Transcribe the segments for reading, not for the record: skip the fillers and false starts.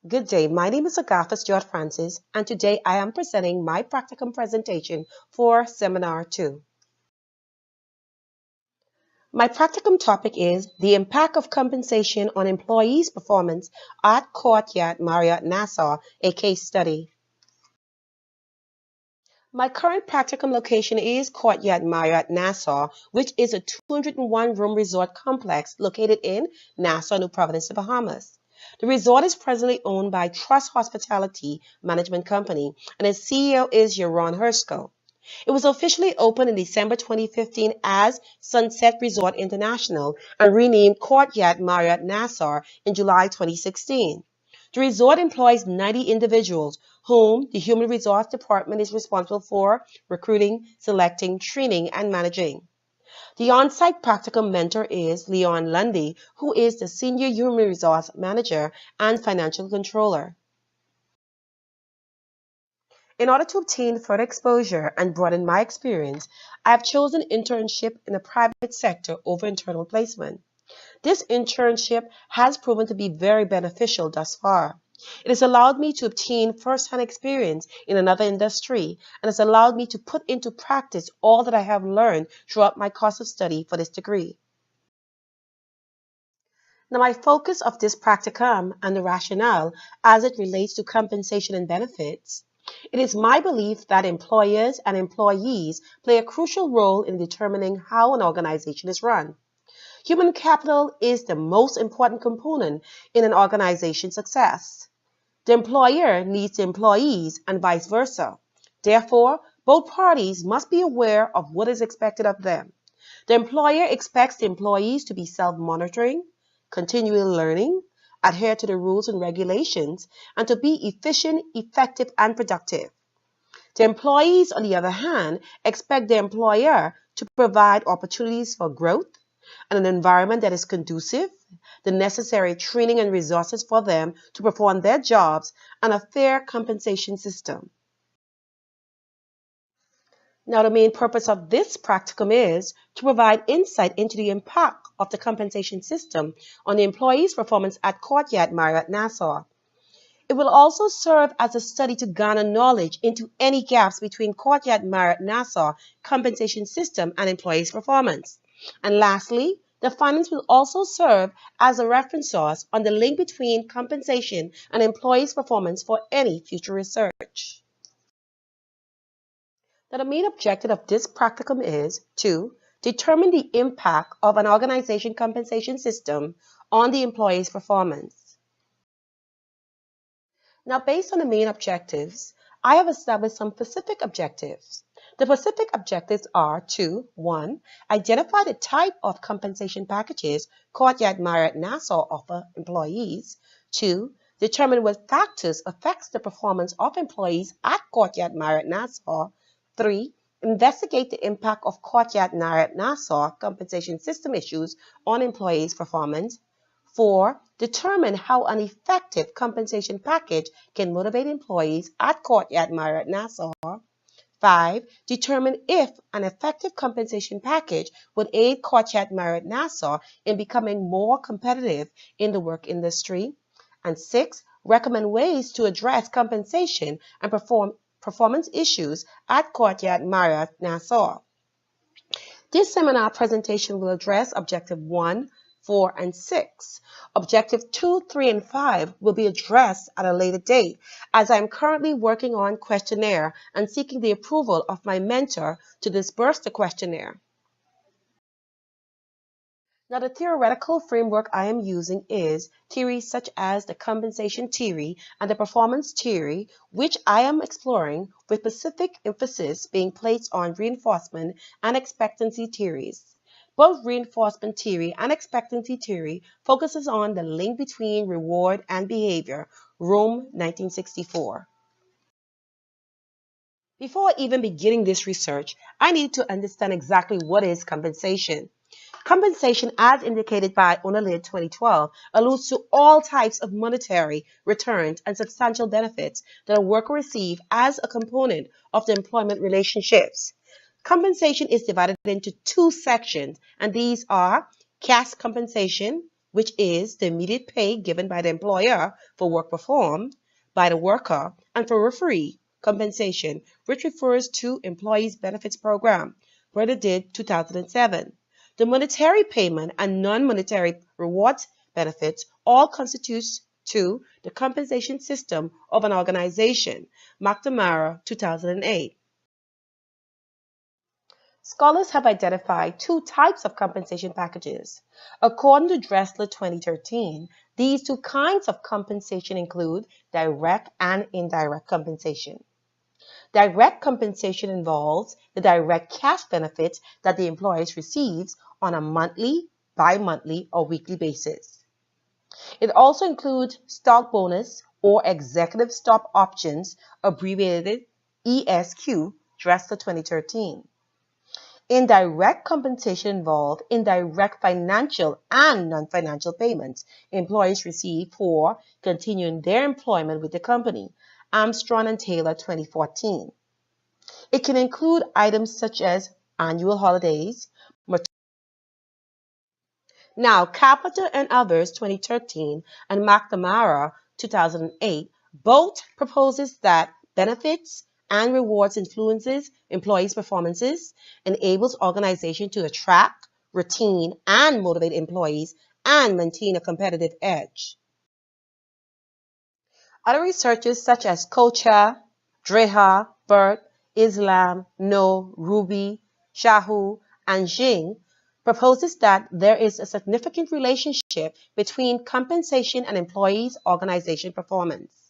Good day, my name is Agatha Stuart Francis, and today I am presenting my practicum presentation for Seminar 2. My practicum topic is the impact of compensation on employees' performance at Courtyard Marriott Nassau, a case study. My current practicum location is Courtyard Marriott Nassau, which is a 201-room resort complex located in Nassau, New Providence, Bahamas. The resort is presently owned by Trust Hospitality Management Company, and its CEO is Yaron Hershko. It was officially opened in December 2015 as Sunset Resort International and renamed Courtyard Marriott Nassau in July 2016. The resort employs 90 individuals whom the Human Resource Department is responsible for recruiting, selecting, training, and managing. The on-site practicum mentor is Leon Lundy, who is the Senior Human Resource Manager and Financial Controller. In order to obtain further exposure and broaden my experience, I have chosen internship in the private sector over internal placement. This internship has proven to be very beneficial thus far. It has allowed me to obtain first-hand experience in another industry and has allowed me to put into practice all that I have learned throughout my course of study for this degree. Now, my focus of this practicum and the rationale as it relates to compensation and benefits. It is my belief that employers and employees play a crucial role in determining how an organization is run. Human capital is the most important component in an organization's success. The employer needs the employees and vice versa. Therefore, both parties must be aware of what is expected of them. The employer expects the employees to be self-monitoring, continually learning, adhere to the rules and regulations, and to be efficient, effective, and productive. The employees, on the other hand, expect the employer to provide opportunities for growth and an environment that is conducive, the necessary training and resources for them to perform their jobs, and a fair compensation system. Now, the main purpose of this practicum is to provide insight into the impact of the compensation system on the employee's performance at Courtyard Marriott Nassau. It will also serve as a study to garner knowledge into any gaps between Courtyard Marriott Nassau compensation system and employees' performance. And lastly, the findings will also serve as a reference source on the link between compensation and employees' performance for any future research. Now, the main objective of this practicum is to determine the impact of an organization compensation system on the employee's performance. Now, based on the main objectives, I have established some specific objectives. The specific objectives are to 1. Identify the type of compensation packages Courtyard Marriott Nassau offer employees. 2. Determine what factors affects the performance of employees at Courtyard Marriott Nassau. 3. Investigate the impact of Courtyard Marriott Nassau compensation system issues on employees' performance. 4. Determine how an effective compensation package can motivate employees at Courtyard Marriott Nassau. 5. Determine if an effective compensation package would aid Courtyard Marriott Nassau in becoming more competitive in the work industry. And 6. Recommend ways to address compensation and performance issues at Courtyard Marriott Nassau. This seminar presentation will address Objective 1, 4, and 6. Objective 2, 3, and 5 will be addressed at a later date, as I am currently working on questionnaire and seeking the approval of my mentor to disperse the questionnaire. Now, the theoretical framework I am using is theories such as the compensation theory and the performance theory, which I am exploring with specific emphasis being placed on reinforcement and expectancy theories. Both reinforcement theory and expectancy theory focuses on the link between reward and behavior, Rome 1964. Before even beginning this research, I need to understand exactly what is compensation. Compensation, as indicated by Onalid 2012, alludes to all types of monetary returns and substantial benefits that a worker receives as a component of the employment relationships. Compensation is divided into two sections, and these are cash compensation, which is the immediate pay given by the employer for work performed by the worker, and for referee compensation, which refers to Employees Benefits Program, Brother did 2007. The monetary payment and non-monetary rewards benefits all constitute to the compensation system of an organization, McNamara 2008. Scholars have identified two types of compensation packages. According to Dressler 2013, these two kinds of compensation include direct and indirect compensation. Direct compensation involves the direct cash benefits that the employee receives on a monthly, bi-monthly, or weekly basis. It also includes stock bonus or executive stock options, abbreviated ESQ, Dressler 2013. Indirect compensation involves indirect financial and non-financial payments employees receive for continuing their employment with the company, Armstrong and Taylor 2014. It can include items such as annual holidays. Now, Capita and Others 2013 and McNamara 2008 both proposes that benefits and rewards influences employees' performances, enables organizations to attract, retain, and motivate employees, and maintain a competitive edge. Other researchers such as Kocha, Dreha, Burt, Islam, No, Ruby, Shahu, and Jing proposes that there is a significant relationship between compensation and employees' organization performance.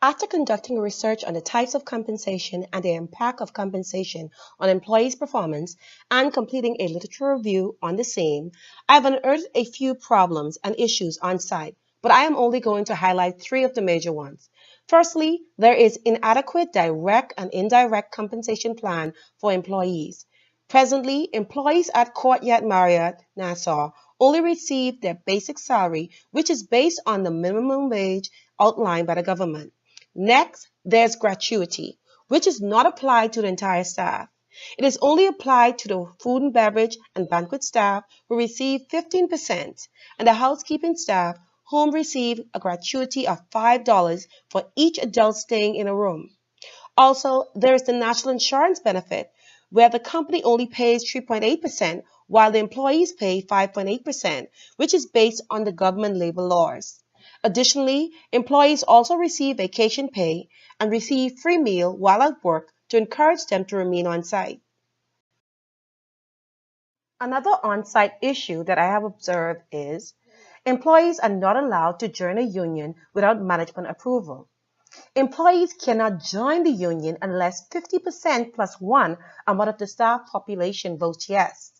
After conducting research on the types of compensation and the impact of compensation on employees' performance and completing a literature review on the same, I have unearthed a few problems and issues on site, but I am only going to highlight three of the major ones. Firstly, there is inadequate direct and indirect compensation plan for employees. Presently, employees at Courtyard Marriott, Nassau only receive their basic salary, which is based on the minimum wage outlined by the government. Next, there's gratuity, which is not applied to the entire staff. It is only applied to the food and beverage and banquet staff, who receive 15%, and the housekeeping staff, whom receive a gratuity of $5 for each adult staying in a room. Also, there is the national insurance benefit, where the company only pays 3.8%, while the employees pay 5.8%, which is based on the government labor laws. Additionally, employees also receive vacation pay and receive free meal while at work to encourage them to remain on site. Another on-site issue that I have observed is employees are not allowed to join a union without management approval. Employees cannot join the union unless 50% plus one amount of the staff population votes yes.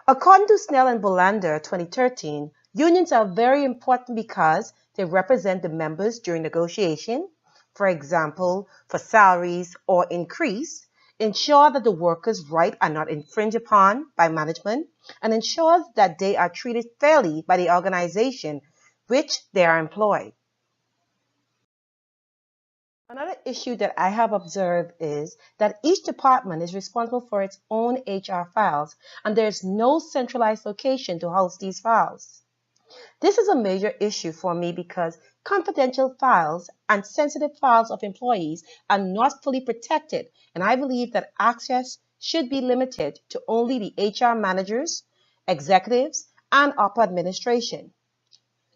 According to Snell and Bolander 2013, unions are very important because they represent the members during negotiation, for example, for salaries or increase, ensure that the workers' rights are not infringed upon by management, and ensure that they are treated fairly by the organization which they are employed. Another issue that I have observed is that each department is responsible for its own HR files, and there is no centralized location to house these files. This is a major issue for me because confidential files and sensitive files of employees are not fully protected, and I believe that access should be limited to only the HR managers, executives, and upper administration.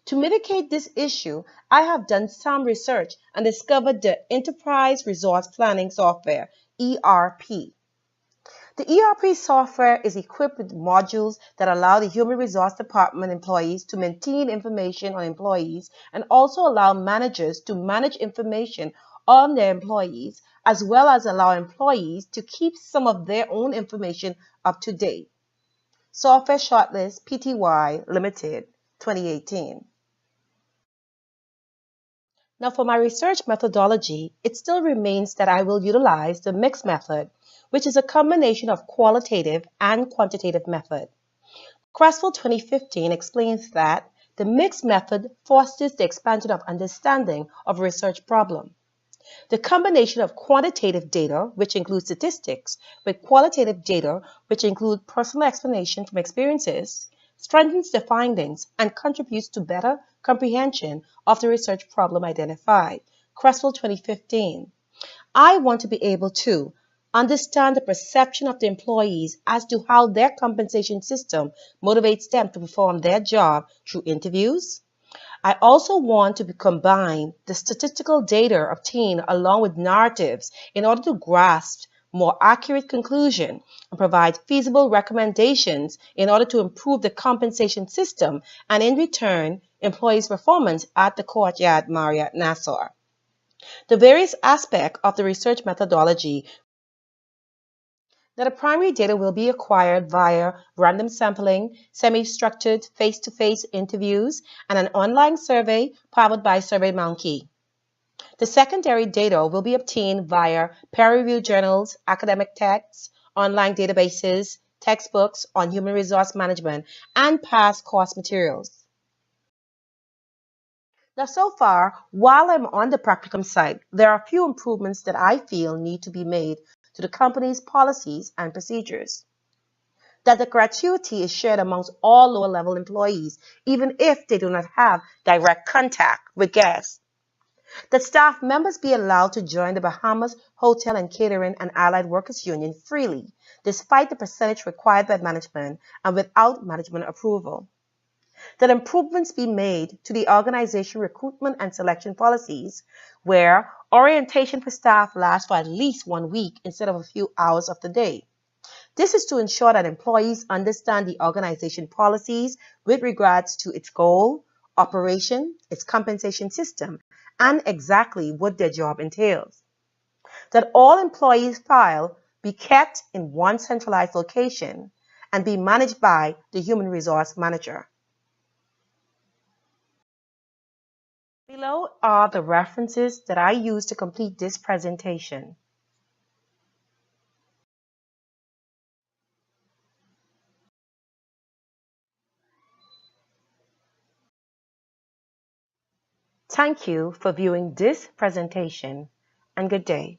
To mitigate this issue, I have done some research and discovered the Enterprise Resource Planning Software, ERP. The ERP software is equipped with modules that allow the Human Resource Department employees to maintain information on employees and also allow managers to manage information on their employees, as well as allow employees to keep some of their own information up to date. Software Shortlist Pty Limited, 2018. Now for my research methodology, it still remains that I will utilize the mixed method, which is a combination of qualitative and quantitative method. Creswell 2015 explains that the mixed method fosters the expansion of understanding of a research problem. The combination of quantitative data, which includes statistics, with qualitative data, which include personal explanation from experiences, strengthens the findings and contributes to better comprehension of the research problem identified. Cresswell 2015. I want to be able to understand the perception of the employees as to how their compensation system motivates them to perform their job through interviews. I also want to combine the statistical data obtained along with narratives in order to grasp more accurate conclusion and provide feasible recommendations in order to improve the compensation system and in return employees' performance at the Courtyard Marriott Nassau. The various aspects of the research methodology that the primary data will be acquired via random sampling, semi-structured face-to-face interviews, and an online survey powered by SurveyMonkey. The secondary data will be obtained via peer-reviewed journals, academic texts, online databases, textbooks on human resource management, and past course materials. Now, so far, while I'm on the Practicum site, there are a few improvements that I feel need to be made to the company's policies and procedures. That the gratuity is shared amongst all lower-level employees, even if they do not have direct contact with guests. That staff members be allowed to join the Bahamas Hotel and Catering and Allied Workers Union freely, despite the percentage required by management and without management approval. That improvements be made to the organization recruitment and selection policies, where orientation for staff lasts for at least 1 week instead of a few hours of the day. This is to ensure that employees understand the organization policies with regards to its goal, operation, its compensation system, and exactly what their job entails. That all employees' files be kept in one centralized location and be managed by the human resource manager. Below are the references that I used to complete this presentation. Thank you for viewing this presentation, and good day.